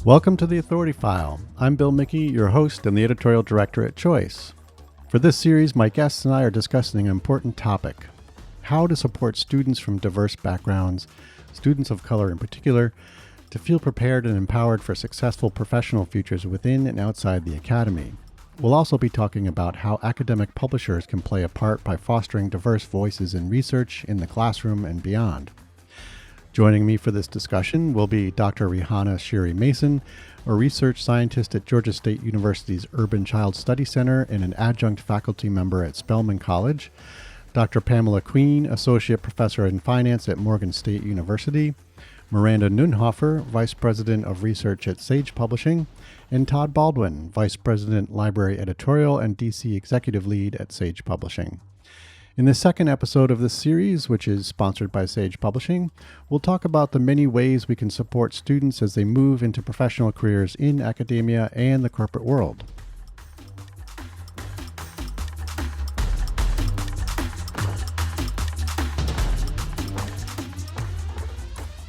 Welcome to the Authority File. I'm Bill Mickey, your host and the editorial director at Choice. For this series, my guests and I are discussing an important topic: how to support students from diverse backgrounds, students of color in particular, to feel prepared and empowered for successful professional futures within and outside the academy. We'll also be talking about how academic publishers can play a part by fostering diverse voices in research, in the classroom, and beyond. Joining me for this discussion will be Dr. Rihanna Sherry Mason, a research scientist at Georgia State University's Urban Child Study Center and an adjunct faculty member at Spelman College, Dr. Pamela Queen, associate professor in finance at Morgan State University, Miranda Nunhofer, vice president of research at Sage Publishing, and Todd Baldwin, vice president, library editorial and DC executive lead at Sage Publishing. In the second episode of this series, which is sponsored by Sage Publishing, we'll talk about the many ways we can support students as they move into professional careers in academia and the corporate world.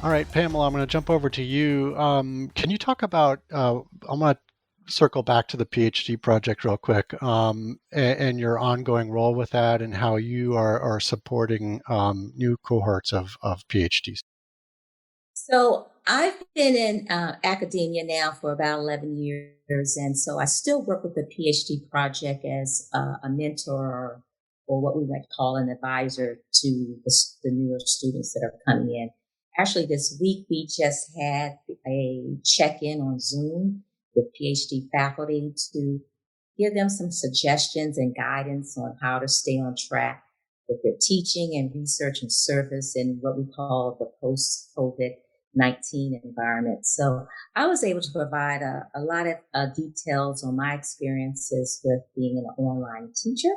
All right, Pamela, I'm going to jump over to you. Can you talk about, I'm going to circle back to the PhD project real quick, and your ongoing role with that and how you are supporting new cohorts of PhDs. So I've been in academia now for about 11 years, and so I still work with the PhD project as a mentor or what we might call an advisor to the newer students that are coming in. Actually, this week we just had a check-in on Zoom with PhD faculty to give them some suggestions and guidance on how to stay on track with their teaching and research and service in what we call the post-COVID-19 environment. So I was able to provide a lot of details on my experiences with being an online teacher.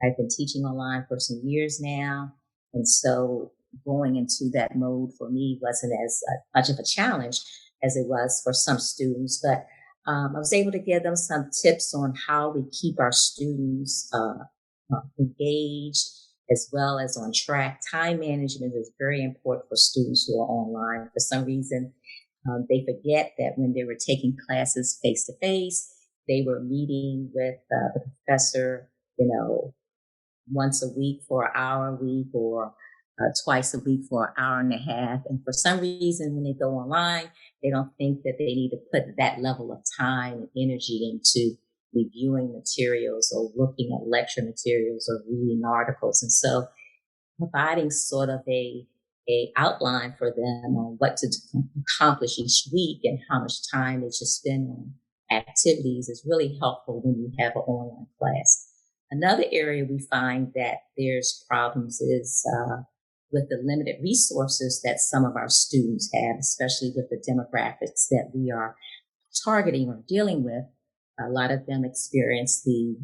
I've been teaching online for some years now, and so going into that mode for me wasn't as much of a challenge as it was for some students, but I was able to give them some tips on how we keep our students engaged as well as on track. Time management is very important for students who are online. For some reason, they forget that when they were taking classes face to face, they were meeting with the professor, once a week for an hour a week or twice a week for an hour and a half. And for some reason, when they go online, they don't think that they need to put that level of time and energy into reviewing materials or looking at lecture materials or reading articles. And so providing sort of a outline for them on what to accomplish each week and how much time they should spend on activities is really helpful when you have an online class. Another area we find that there's problems is with the limited resources that some of our students have, especially with the demographics that we are targeting or dealing with. A lot of them experience the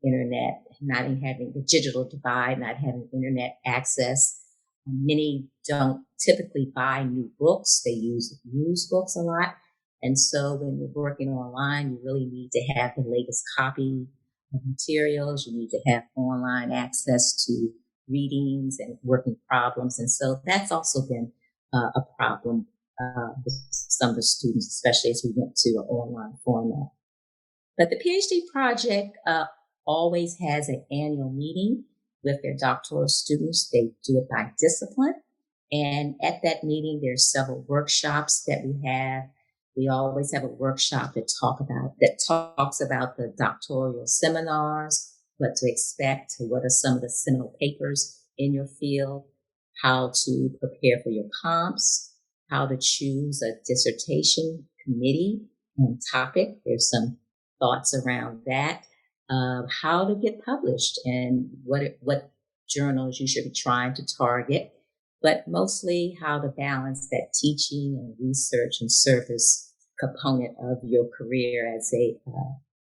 internet, not having the digital divide, not having internet access. Many don't typically buy new books. They use used books a lot. And so when you're working online, you really need to have the latest copy of materials. You need to have online access to readings and working problems. And so that's also been a problem with some of the students, especially as we went to an online format. But the PhD project always has an annual meeting with their doctoral students. They do it by discipline. And at that meeting, there's several workshops that we have. We always have a workshop that talks about the doctoral seminars, what to expect, what are some of the seminal papers in your field, how to prepare for your comps, how to choose a dissertation committee and topic. There's some thoughts around that, how to get published and what journals you should be trying to target, but mostly how to balance that teaching and research and service component of your career as a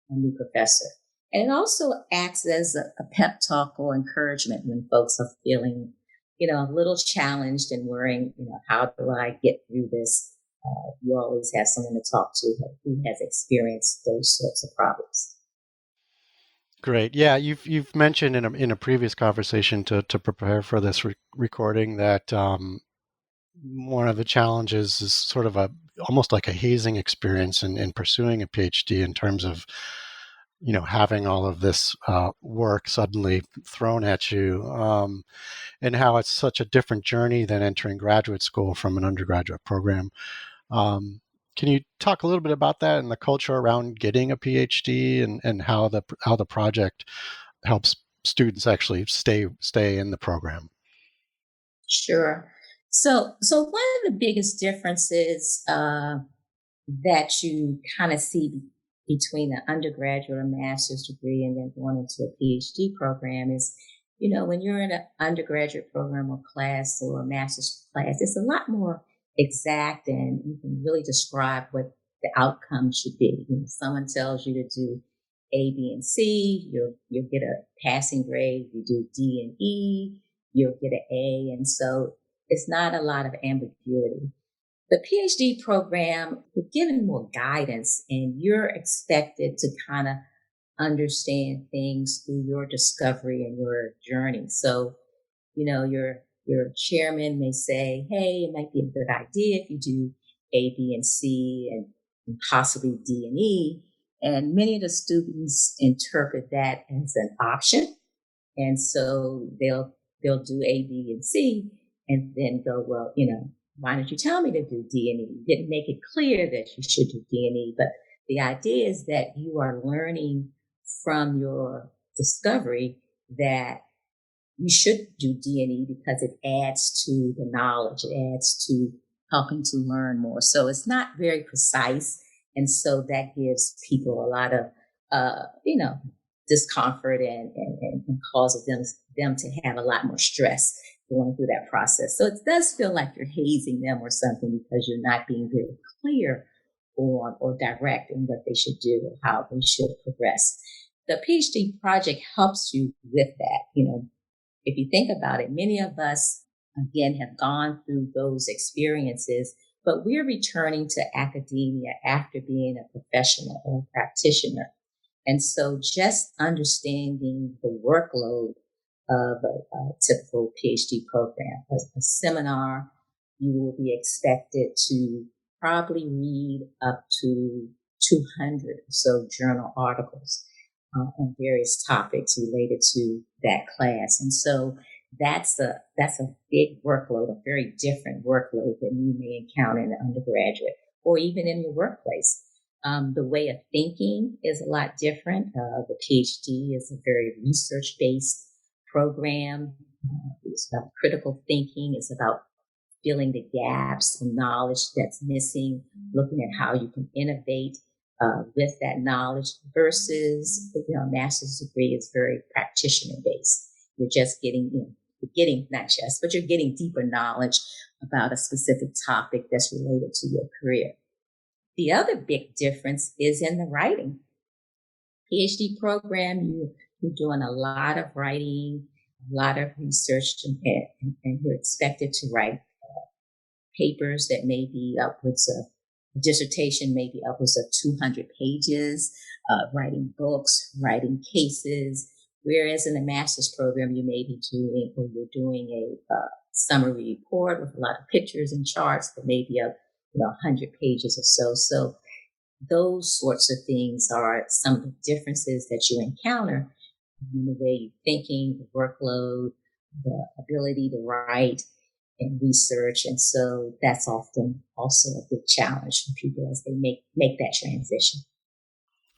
new professor. And it also acts as a pep talk or encouragement when folks are feeling, a little challenged and worrying, how do I get through this? You always have someone to talk to who has experienced those sorts of problems. Great. Yeah, you've mentioned in a previous conversation to prepare for this recording that one of the challenges is sort of almost like a hazing experience in pursuing a PhD in terms of, having all of this work suddenly thrown at you, and how it's such a different journey than entering graduate school from an undergraduate program. Can you talk a little bit about that and the culture around getting a PhD, and how the project helps students actually stay in the program? Sure. So one of the biggest differences that you kind of see between an undergraduate or master's degree and then going into a PhD program is, when you're in an undergraduate program or class or a master's class, it's a lot more exact and you can really describe what the outcome should be. Someone tells you to do A, B, and C, you'll get a passing grade. You do D and E, you'll get an A. And so it's not a lot of ambiguity. The PhD program, you're given more guidance and you're expected to kind of understand things through your discovery and your journey. So, your chairman may say, hey, it might be a good idea if you do A, B, and C and possibly D and E. And many of the students interpret that as an option. And so they'll do A, B, and C and then go, well, why didn't you tell me to do D and E? You didn't make it clear that you should do D and E. But the idea is that you are learning from your discovery that you should do D and E because it adds to the knowledge, it adds to helping to learn more. So it's not very precise. And so that gives people a lot of, discomfort and causes them to have a lot more stress going through that process. So it does feel like you're hazing them or something because you're not being very clear on or direct in what they should do or how they should progress. The PhD project helps you with that. If you think about it, many of us, again, have gone through those experiences, but we're returning to academia after being a professional or practitioner. And so just understanding the workload of a typical PhD program, a seminar, you will be expected to probably read up to 200 or so journal articles on various topics related to that class. And so that's a big workload, a very different workload than you may encounter in an undergraduate or even in your workplace. The way of thinking is a lot different. The PhD is a very research-based program. It's about critical thinking. It's about filling the gaps in knowledge that's missing, looking at how you can innovate with that knowledge versus, a master's degree is very practitioner based. You're just not just, but you're getting deeper knowledge about a specific topic that's related to your career. The other big difference is in the writing. PhD program, you're doing a lot of writing, a lot of research, and you're expected to write papers that may be upwards of a dissertation, maybe upwards of 200 pages, writing books, writing cases. Whereas in the master's program, you may be doing, or you're doing a summary report with a lot of pictures and charts that may be up, 100 pages or so. So those sorts of things are some of the differences that you encounter in the way you're thinking, the workload, the ability to write and research. And so that's often also a big challenge for people as they make that transition.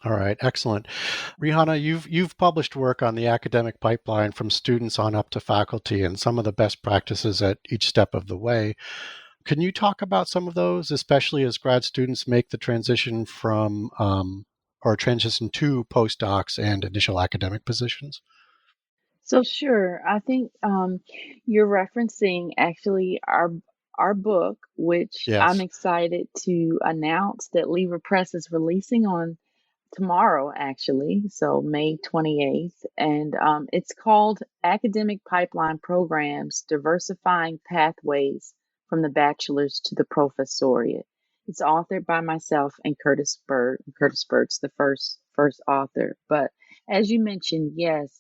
All right, excellent. Rihanna, you've published work on the academic pipeline from students on up to faculty and some of the best practices at each step of the way. Can you talk about some of those, especially as grad students make the transition from or transition to postdocs and initial academic positions? So sure, I think you're referencing actually our book, which I'm Yes. excited to announce that Lever Press is releasing on tomorrow, actually, so May 28th, and it's called Academic Pipeline Programs: Diversifying Pathways from the Bachelor's to the Professoriate. It's authored by myself and Curtis Bird. Curtis Bird's the first author, but as you mentioned, yes,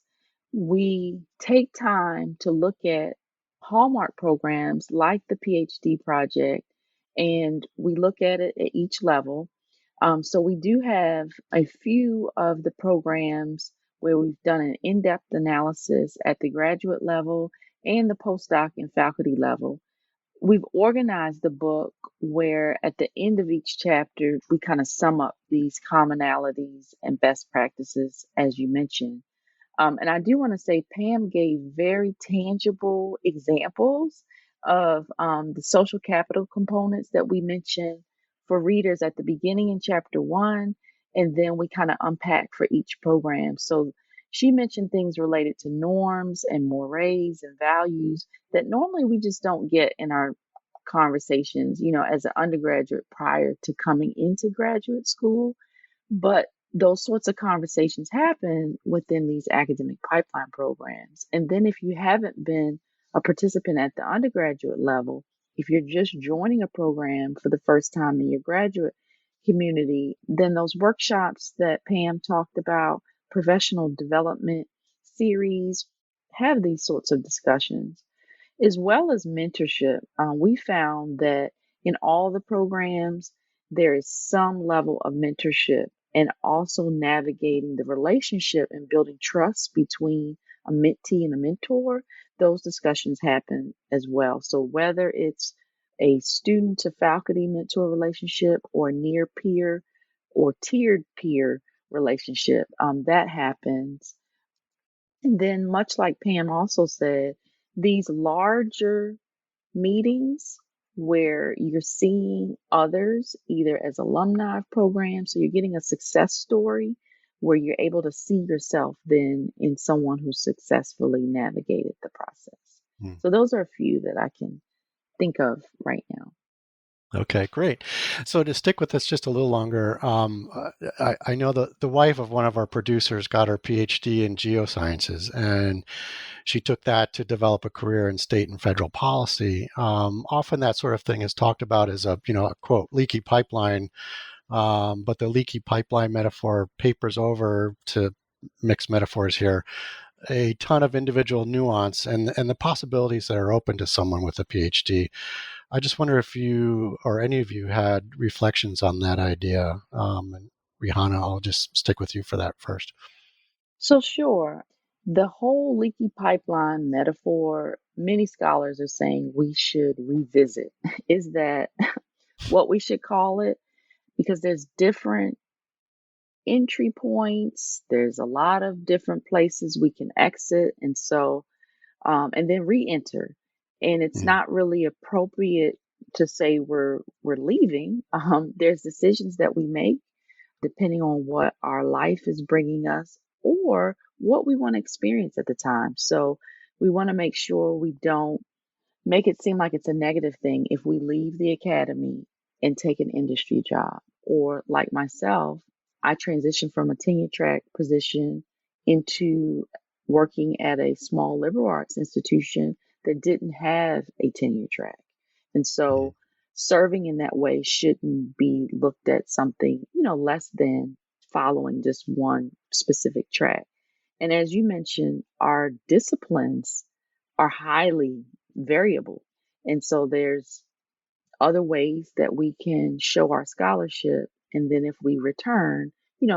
we take time to look at hallmark programs like the PhD project, and we look at it at each level. So we do have a few of the programs where we've done an in-depth analysis at the graduate level and the postdoc and faculty level. We've organized the book where at the end of each chapter, we kind of sum up these commonalities and best practices, as you mentioned. And I do want to say Pam gave very tangible examples of the social capital components that we mentioned for readers at the beginning in chapter one. And then we kind of unpack for each program. So she mentioned things related to norms and mores and values that normally we just don't get in our conversations, as an undergraduate prior to coming into graduate school. But those sorts of conversations happen within these academic pipeline programs. And then if you haven't been a participant at the undergraduate level, if you're just joining a program for the first time in your graduate community, then those workshops that Pam talked about, professional development series, have these sorts of discussions as well as mentorship. We found that in all the programs, there is some level of mentorship and also navigating the relationship and building trust between a mentee and a mentor. Those discussions happen as well. So whether it's a student to faculty mentor relationship or near peer or tiered peer relationship, that happens. And then, much like Pam also said, these larger meetings where you're seeing others either as alumni of programs, so you're getting a success story where you're able to see yourself then in someone who successfully navigated the process. Hmm. So those are a few that I can think of right now. Okay, great. So to stick with this just a little longer, I know the wife of one of our producers got her PhD in geosciences, and she took that to develop a career in state and federal policy. Often that sort of thing is talked about as a quote, leaky pipeline, but the leaky pipeline metaphor papers over, to mix metaphors here, a ton of individual nuance and the possibilities that are open to someone with a PhD. I just wonder if you or any of you had reflections on that idea. And Rihanna, I'll just stick with you for that first. So, sure, the whole leaky pipeline metaphor, many scholars are saying we should revisit. Is that what we should call it? Because there's different entry points. There's a lot of different places we can exit. And so, and then re-enter. And it's Mm. not really appropriate to say we're leaving. There's decisions that we make depending on what our life is bringing us or what we want to experience at the time. So we want to make sure we don't make it seem like it's a negative thing if we leave the academy and take an industry job. Or, like myself, I transitioned from a tenure track position into working at a small liberal arts institution that didn't have a tenure track. And so, serving in that way shouldn't be looked at something, less than following just one specific track. And as you mentioned, our disciplines are highly variable. And so there's other ways that we can show our scholarship. And then if we return,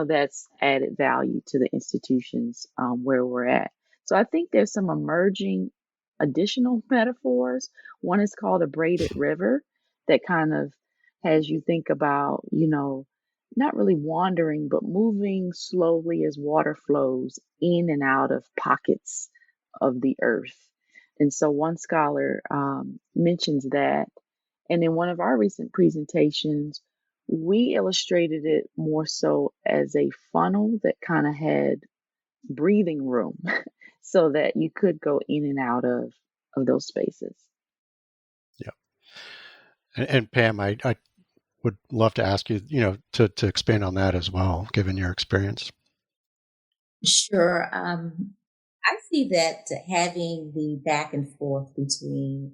that's added value to the institutions where we're at. So I think there's some emerging additional metaphors. One is called a braided river that kind of has you think about, not really wandering, but moving slowly as water flows in and out of pockets of the earth. And so one scholar mentions that. And in one of our recent presentations, we illustrated it more so as a funnel that kind of had breathing room so that you could go in and out of those spaces. Yeah. And Pam, I would love to ask you, to expand on that as well, given your experience. Sure. I see that having the back and forth between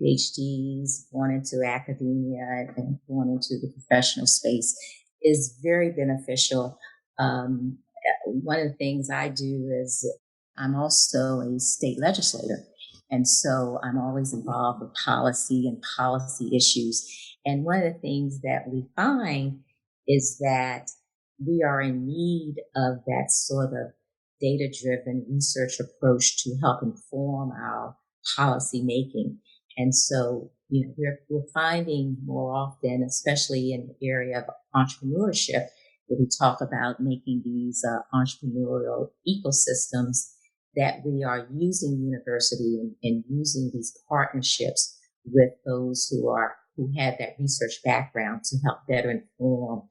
PhDs going into academia and going into the professional space is very beneficial. One of the things I do is I'm also a state legislator. And so I'm always involved with policy and policy issues. And one of the things that we find is that we are in need of that sort of data-driven research approach to help inform our policy making. And so, we're finding more often, especially in the area of entrepreneurship, that we talk about making these entrepreneurial ecosystems, that we are using university and using these partnerships with those who have that research background to help better inform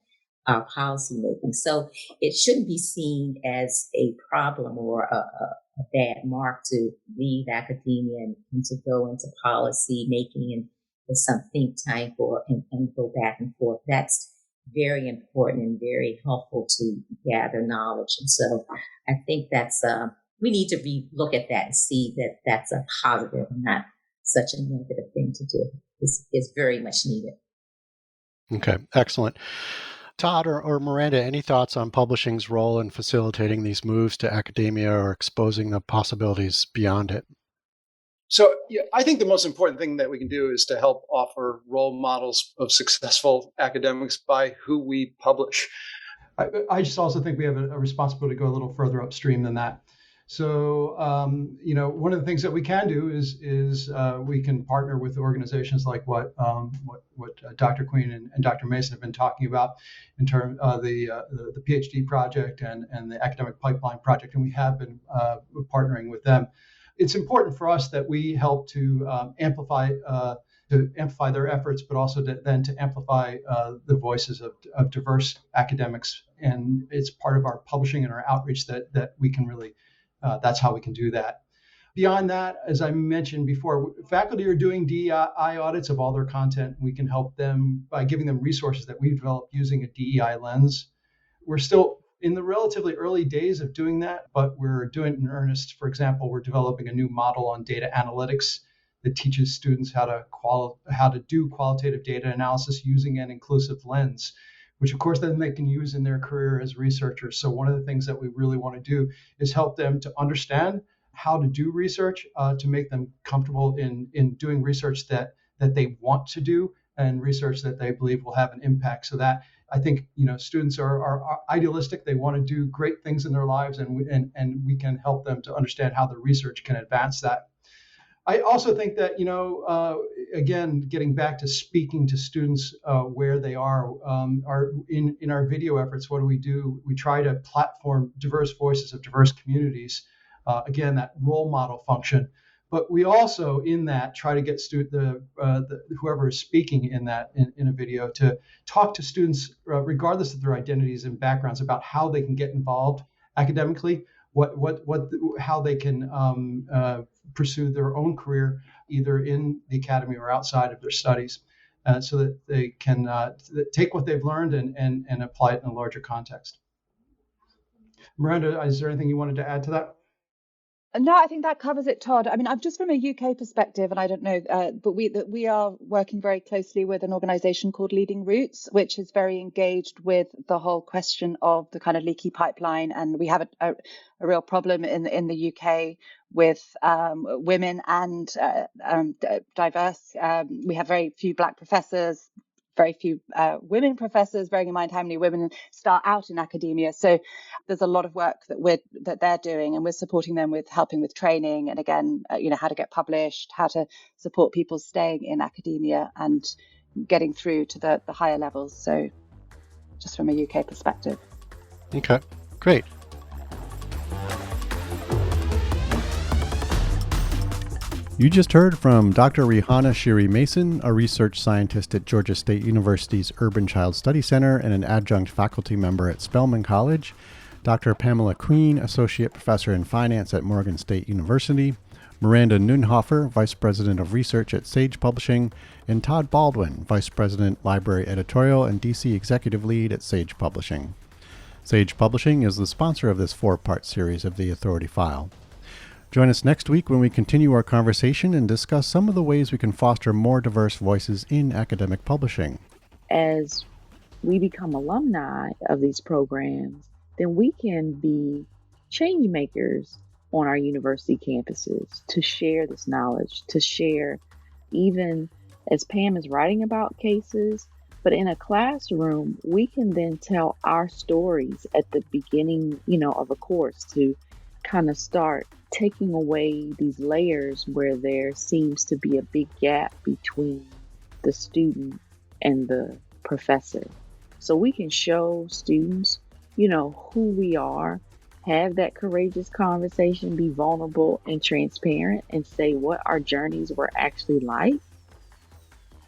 our policy making. So it shouldn't be seen as a problem or a bad mark to leave academia and to go into policy making and with some think tank and go back and forth. That's very important and very helpful to gather knowledge. And so I think that's we need to look at that and see that that's a positive and not such a negative thing to do. It's very much needed. Okay, excellent. Todd or Miranda, any thoughts on publishing's role in facilitating these moves to academia or exposing the possibilities beyond it? So I think the most important thing that we can do is to help offer role models of successful academics by who we publish. I just also think we have a responsibility to go a little further upstream than that. So, one of the things that we can do is we can partner with organizations like what Dr. Queen and Dr. Mason have been talking about in terms of the PhD project and the academic pipeline project, and we have been partnering with them. It's important for us that we help to amplify their efforts, but also to amplify the voices of diverse academics. And it's part of our publishing and our outreach that we can really. That's how we can do that. Beyond that, as I mentioned before, faculty are doing DEI audits of all their content. We can help them by giving them resources that we've developed using a DEI lens. We're still in the relatively early days of doing that, but we're doing it in earnest. For example, we're developing a new model on data analytics that teaches students how to do qualitative data analysis using an inclusive lens, which of course then they can use in their career as researchers. So one of the things that we really want to do is help them to understand how to do research, to make them comfortable in doing research that they want to do and research that they believe will have an impact. So that I think students are idealistic. They want to do great things in their lives, and we can help them to understand how the research can advance that. I also think that, again, getting back to speaking to students where they are in our video efforts, what do? We try to platform diverse voices of diverse communities. Again, that role model function. But we also, in that, try to get whoever is speaking in a video to talk to students, regardless of their identities and backgrounds, about how they can get involved academically, how they can pursue their own career, either in the academy or outside of their studies, so that they can take what they've learned and apply it in a larger context. Miranda, is there anything you wanted to add to that? No, I think that covers it, Todd. I mean, I'm just from a UK perspective, and I don't know, but we are working very closely with an organisation called Leading Roots, which is very engaged with the whole question of the kind of leaky pipeline, and we have a real problem in the UK with women and diverse. We have very few Black professors, very few women professors, bearing in mind how many women start out in academia. So there's a lot of work that they're doing, and we're supporting them with helping with training and, again, how to get published, how to support people staying in academia and getting through to the higher levels. So just from a UK perspective. Okay, great. You just heard from Dr. Rihanna Shiri Mason, a research scientist at Georgia State University's Urban Child Study Center and an adjunct faculty member at Spelman College, Dr. Pamela Queen, associate professor in finance at Morgan State University, Miranda Nunhofer, vice president of research at Sage Publishing, and Todd Baldwin, vice president, library editorial and DC executive lead at Sage Publishing. Sage Publishing is the sponsor of this 4-part series of The Authority File. Join us next week when we continue our conversation and discuss some of the ways we can foster more diverse voices in academic publishing. As we become alumni of these programs, then we can be change makers on our university campuses, to share this knowledge, to share even as Pam is writing about cases. But in a classroom, we can then tell our stories at the beginning, of a course to kind of start taking away these layers where there seems to be a big gap between the student and the professor. So we can show students, who we are, have that courageous conversation, be vulnerable and transparent, and say what our journeys were actually like.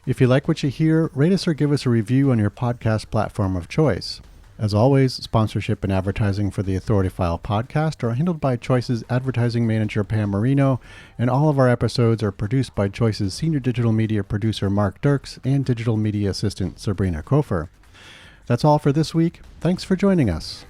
If you like what you hear, rate us or give us a review on your podcast platform of choice. As always, sponsorship and advertising for the Authority File podcast are handled by Choice's advertising manager, Pam Marino, and all of our episodes are produced by Choice's senior digital media producer, Mark Dirks, and digital media assistant, Sabrina Kofer. That's all for this week. Thanks for joining us.